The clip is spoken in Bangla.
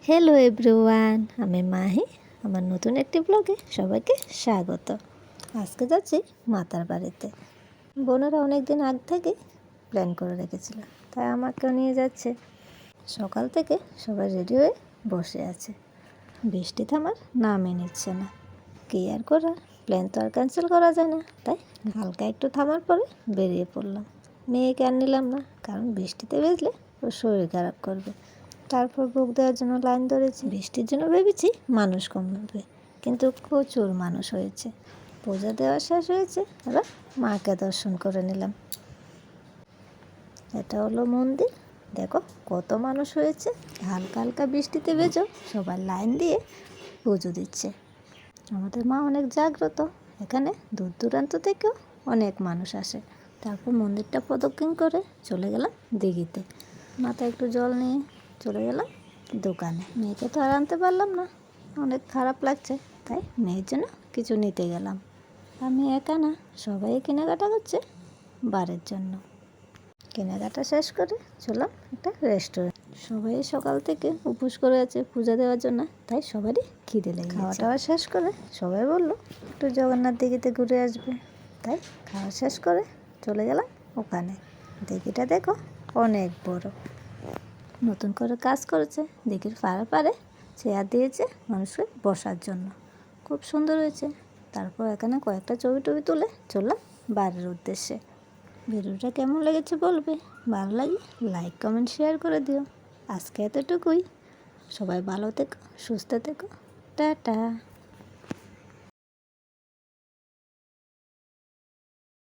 হ্যালো এভরিওয়ান, আমি মাহি। আমার নতুন একটি ব্লগে সবাইকে স্বাগত। আজকে যাচ্ছি মাতার বাড়িতে। বোনেরা অনেক দিন আগ থেকে প্ল্যান করে রেখেছিল, তাই আমাকেও নিয়ে যাচ্ছে। সকাল থেকে সবাই রেডি হয়ে বসে আছে। বৃষ্টি থামার নামই নিচ্ছে না। কী আর করার, প্ল্যান তো আর ক্যান্সেল করা যায় না, তাই হালকা একটু থামার পরে বেরিয়ে পড়লাম। মেয়েকে আর নিলাম না, কারণ বৃষ্টিতে ভিজলে ওর শরীর খারাপ করবে। তারপর বুক দেওয়ার জন্য লাইন ধরেছি। বৃষ্টির জন্য ভেবেছি মানুষ কমবে, কিন্তু প্রচুর মানুষ হয়েছে। পূজা দেওয়া শেষ হয়েছে, এবার মাকে দর্শন করে নিলাম। এটা হলো মন্দির। দেখো কত মানুষ হয়েছে। হালকা হালকা বৃষ্টিতে ভেজো সবাই লাইন দিয়ে পুজো দিচ্ছে। আমাদের মা অনেক জাগ্রত। এখানে দূর দূরান্ত থেকেও অনেক মানুষ আসে। তারপর মন্দিরটা প্রদক্ষিণ করে চলে গেলাম দিঘিতে। মাথায় একটু জল নিয়ে চলে গেলাম দোকানে। মেয়েকে তো আর আনতে পারলাম না, অনেক খারাপ লাগছে, তাই মেয়ের জন্য কিছু নিতে গেলাম। আমি একা না, সবাই কেনাকাটা করছে বারের জন্য। কেনাকাটা শেষ করে চললাম একটা রেস্টুরেন্ট। সবাই সকাল থেকে উপোস করে আছে পূজা দেওয়ার জন্য, তাই সবারই খিদে লেগে খাওয়া টাওয়া শেষ করে সবাই বললো একটু জগন্নাথ দিঘিতে ঘুরে আসবে, তাই খাওয়া শেষ করে চলে গেলাম ওখানে। দিঘিটা দেখো অনেক বড়, নতুন করে কাজ করেছে। দিঘির পাড়ে চেয়ার দিয়েছে মানুষকে বসার জন্য, খুব সুন্দর হয়েছে। তারপর এখানে কয়েকটা ছবি টবি তুলে চললাম বাড়ির উদ্দেশ্যে। ভিডিওটা কেমন লেগেছে বলবে, ভালো লাগলে লাইক কমেন্ট শেয়ার করে দিও। আজকে এতটুকুই। সবাই ভালো থেকো, সুস্থ থেকো, টাটা।